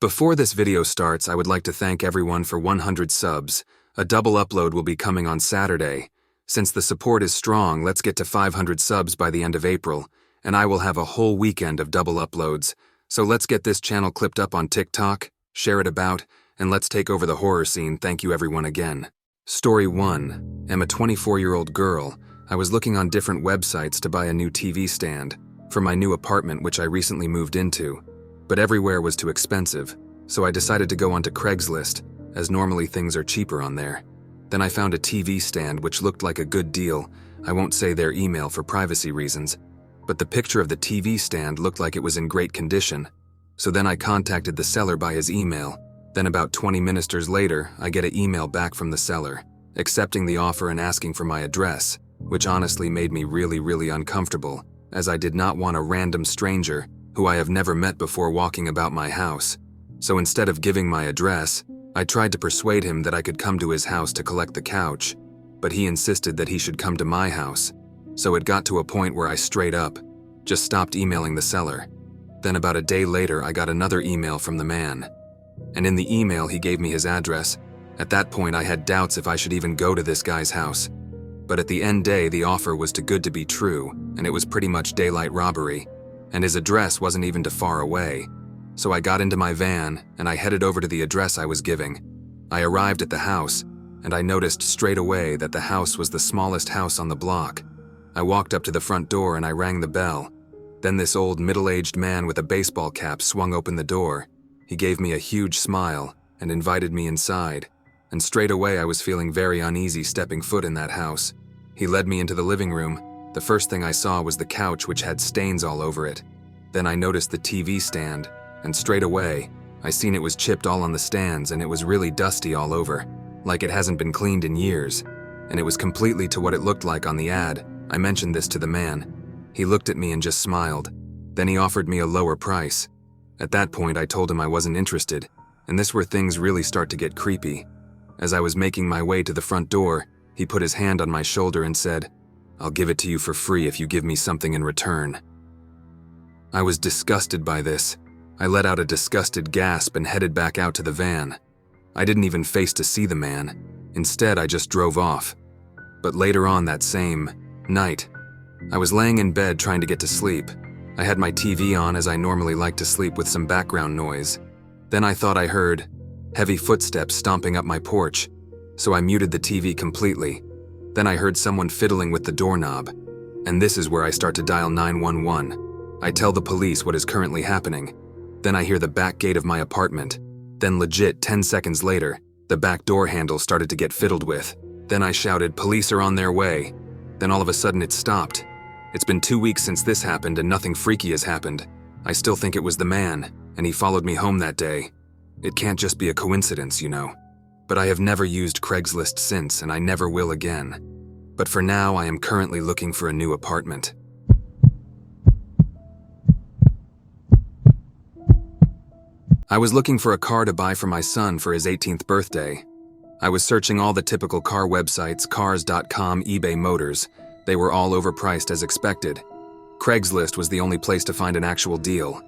Before this video starts, I would like to thank everyone for 100 subs. A double upload will be coming on Saturday. Since the support is strong, let's get to 500 subs by the end of April, and I will have a whole weekend of double uploads. So let's get this channel clipped up on TikTok, share it about, and let's take over the horror scene. Thank you everyone again. Story 1. I'm a 24-year-old girl. I was looking on different websites to buy a new TV stand for my new apartment which I recently moved into, but everywhere was too expensive, so I decided to go onto Craigslist, as normally things are cheaper on there. Then I found a TV stand which looked like a good deal. I won't say their email for privacy reasons, but the picture of the TV stand looked like it was in great condition. So then I contacted the seller by his email. Then about 20 minutes later, I get an email back from the seller, accepting the offer and asking for my address, which honestly made me really uncomfortable, as I did not want a random stranger who I have never met before walking about my house. So instead of giving my address, I tried to persuade him that I could come to his house to collect the couch, but he insisted that he should come to my house. So it got to a point where I straight up just stopped emailing the seller. Then about a day later, I got another email from the man, and in the email he gave me his address. At that point I had doubts if I should even go to this guy's house. But at the end day, the offer was too good to be true, and it was pretty much daylight robbery, and his address wasn't even too far away. So I got into my van, and I headed over to the address I was giving. I arrived at the house, and I noticed straight away that the house was the smallest house on the block. I walked up to the front door and I rang the bell. Then this old middle-aged man with a baseball cap swung open the door. He gave me a huge smile and invited me inside. And straight away I was feeling very uneasy stepping foot in that house. He led me into the living room. The first thing I saw was the couch which had stains all over it. Then I noticed the TV stand, and straight away, I seen it was chipped all on the stands and it was really dusty all over, like it hasn't been cleaned in years. And it was completely to what it looked like on the ad. I mentioned this to the man. He looked at me and just smiled. Then he offered me a lower price. At that point I told him I wasn't interested, and this where things really start to get creepy. As I was making my way to the front door, he put his hand on my shoulder and said, "I'll give it to you for free if you give me something in return." I was disgusted by this. I let out a disgusted gasp and headed back out to the van. I didn't even face to see the man. Instead, I just drove off. But later on that same night, I was laying in bed trying to get to sleep. I had my TV on as I normally like to sleep with some background noise. Then I thought I heard heavy footsteps stomping up my porch, so I muted the TV completely. Then I heard someone fiddling with the doorknob, and this is where I start to dial 911. I tell the police what is currently happening. Then I hear the back gate of my apartment. Then legit 10 seconds later, the back door handle started to get fiddled with. Then I shouted, "Police are on their way." Then all of a sudden it stopped. It's been 2 weeks since this happened and nothing freaky has happened. I still think it was the man, and he followed me home that day. It can't just be a coincidence, you know. But I have never used Craigslist since, and I never will again. But for now, I am currently looking for a new apartment. I was looking for a car to buy for my son for his 18th birthday. I was searching all the typical car websites, cars.com, eBay Motors. They were all overpriced as expected. Craigslist was the only place to find an actual deal.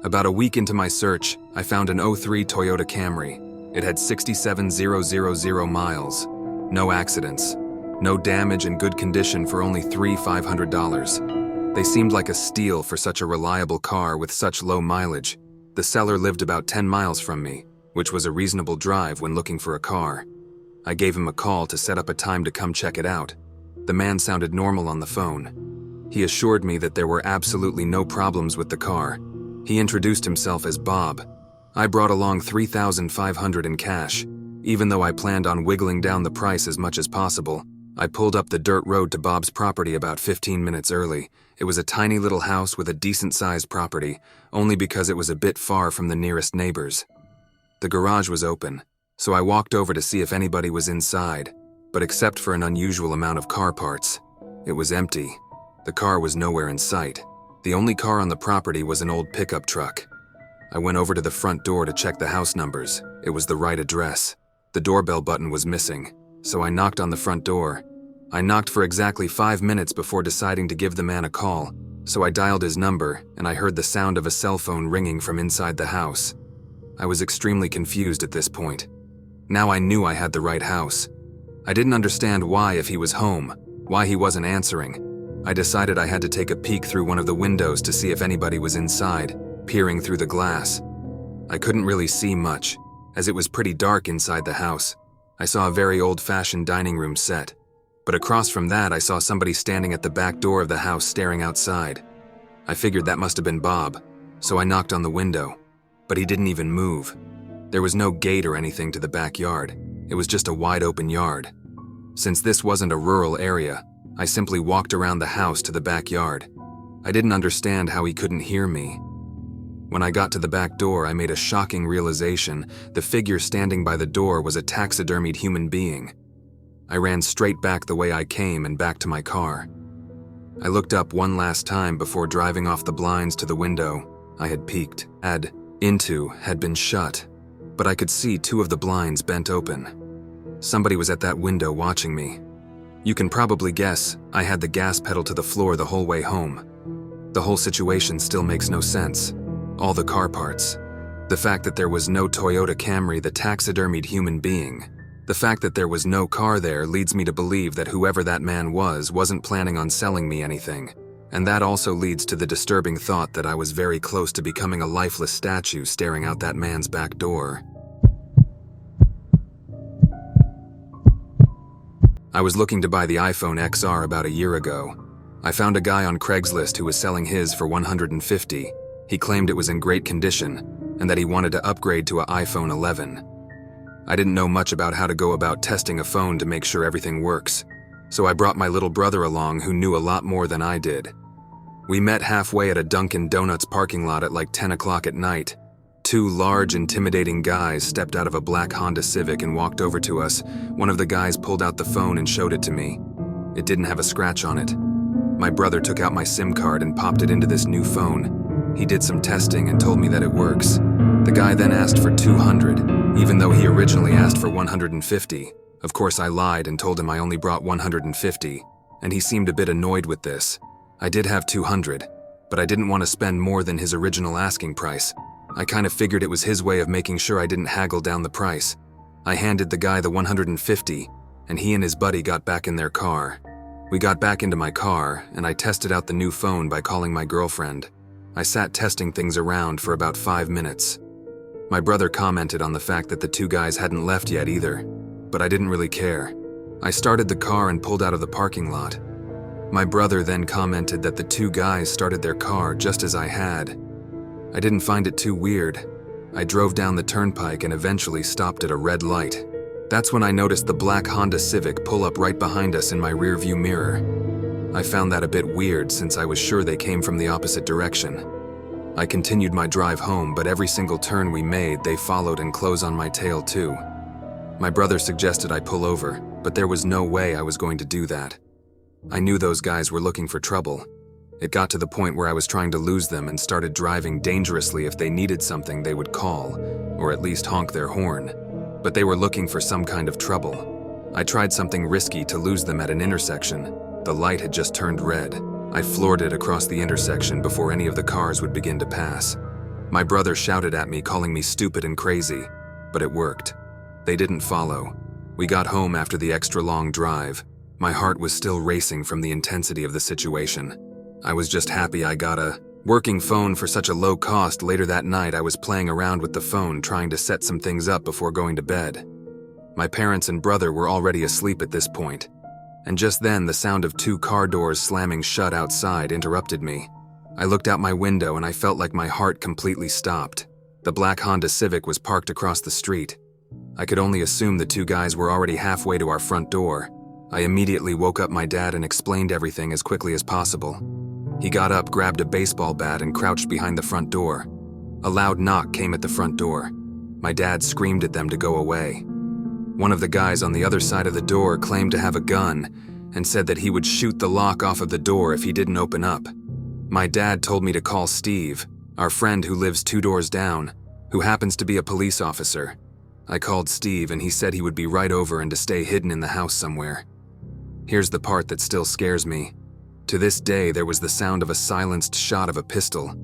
About a week into my search, I found an '03 Toyota Camry. It had 67,000 miles. No accidents. No damage and good condition for only $3,500. They seemed like a steal for such a reliable car with such low mileage. The seller lived about 10 miles from me, which was a reasonable drive when looking for a car. I gave him a call to set up a time to come check it out. The man sounded normal on the phone. He assured me that there were absolutely no problems with the car. He introduced himself as Bob. I brought along $3,500 in cash. Even though I planned on wiggling down the price as much as possible, I pulled up the dirt road to Bob's property about 15 minutes early. It was a tiny little house with a decent-sized property, only because it was a bit far from the nearest neighbors. The garage was open, so I walked over to see if anybody was inside, but except for an unusual amount of car parts, it was empty. The car was nowhere in sight. The only car on the property was an old pickup truck. I went over to the front door to check the house numbers. It was the right address. The doorbell button was missing, so I knocked on the front door. I knocked for exactly 5 minutes before deciding to give the man a call, so I dialed his number and I heard the sound of a cell phone ringing from inside the house. I was extremely confused at this point. Now I knew I had the right house. I didn't understand why, if he was home, why he wasn't answering. I decided I had to take a peek through one of the windows to see if anybody was inside, peering through the glass. I couldn't really see much, as it was pretty dark inside the house. I saw a very old-fashioned dining room set, but across from that I saw somebody standing at the back door of the house staring outside. I figured that must have been Bob, so I knocked on the window, but he didn't even move. There was no gate or anything to the backyard. It was just a wide-open yard. Since this wasn't a rural area, I simply walked around the house to the backyard. I didn't understand how he couldn't hear me. When I got to the back door, I made a shocking realization. The figure standing by the door was a taxidermied human being. I ran straight back the way I came and back to my car. I looked up one last time before driving off the blinds to the window I had peeked had been shut, but I could see two of the blinds bent open. Somebody was at that window watching me. You can probably guess I had the gas pedal to the floor the whole way home. The whole situation still makes no sense. All the car parts. The fact that there was no Toyota Camry, the taxidermied human being. The fact that there was no car there leads me to believe that whoever that man wasn't planning on selling me anything. And that also leads to the disturbing thought that I was very close to becoming a lifeless statue staring out that man's back door. I was looking to buy the iPhone XR about a year ago. I found a guy on Craigslist who was selling his for $150. He claimed it was in great condition and that he wanted to upgrade to an iPhone 11. I didn't know much about how to go about testing a phone to make sure everything works, so I brought my little brother along who knew a lot more than I did. We met halfway at a Dunkin' Donuts parking lot at like 10 o'clock at night. Two large, intimidating guys stepped out of a black Honda Civic and walked over to us. One of the guys pulled out the phone and showed it to me. It didn't have a scratch on it. My brother took out my SIM card and popped it into this new phone. He did some testing and told me that it works. The guy then asked for $200, even though he originally asked for $150. Of course, I lied and told him I only brought $150, and he seemed a bit annoyed with this. I did have $200, but I didn't want to spend more than his original asking price. I kind of figured it was his way of making sure I didn't haggle down the price. I handed the guy the $150, and he and his buddy got back in their car. We got back into my car, and I tested out the new phone by calling my girlfriend. I sat testing things around for about 5 minutes. My brother commented on the fact that the two guys hadn't left yet either, but I didn't really care. I started the car and pulled out of the parking lot. My brother then commented that the two guys started their car just as I had. I didn't find it too weird. I drove down the turnpike and eventually stopped at a red light. That's when I noticed the black Honda Civic pull up right behind us in my rearview mirror. I found that a bit weird since I was sure they came from the opposite direction. I continued my drive home, but every single turn we made, they followed and closed on my tail too. My brother suggested I pull over, but there was no way I was going to do that. I knew those guys were looking for trouble. It got to the point where I was trying to lose them and started driving dangerously. If they needed something, they would call, or at least honk their horn. But they were looking for some kind of trouble. I tried something risky to lose them at an intersection. The light had just turned red. I floored it across the intersection before any of the cars would begin to pass. My brother shouted at me, calling me stupid and crazy, but it worked. They didn't follow. We got home after the extra long drive. My heart was still racing from the intensity of the situation. I was just happy I got a working phone for such a low cost. Later that night, I was playing around with the phone, trying to set some things up before going to bed. My parents and brother were already asleep at this point. And just then, the sound of two car doors slamming shut outside interrupted me. I looked out my window and I felt like my heart completely stopped. The black Honda Civic was parked across the street. I could only assume the two guys were already halfway to our front door. I immediately woke up my dad and explained everything as quickly as possible. He got up, grabbed a baseball bat, and crouched behind the front door. A loud knock came at the front door. My dad screamed at them to go away. One of the guys on the other side of the door claimed to have a gun and said that he would shoot the lock off of the door if he didn't open up. My dad told me to call Steve, our friend who lives 2 doors down, who happens to be a police officer. I called Steve and he said he would be right over and to stay hidden in the house somewhere. Here's the part that still scares me. To this day, there was the sound of a silenced shot of a pistol.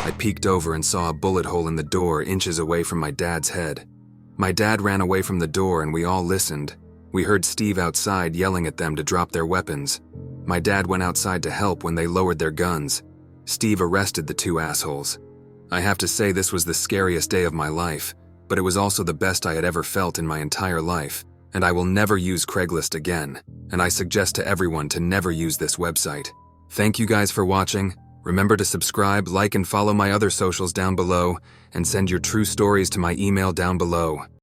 I peeked over and saw a bullet hole in the door inches away from my dad's head. My dad ran away from the door and we all listened. We heard Steve outside yelling at them to drop their weapons. My dad went outside to help when they lowered their guns. Steve arrested the two assholes. I have to say this was the scariest day of my life, but it was also the best I had ever felt in my entire life, and I will never use Craigslist again, and I suggest to everyone to never use this website. Thank you guys for watching. Remember to subscribe, like, and follow my other socials down below, and send your true stories to my email down below.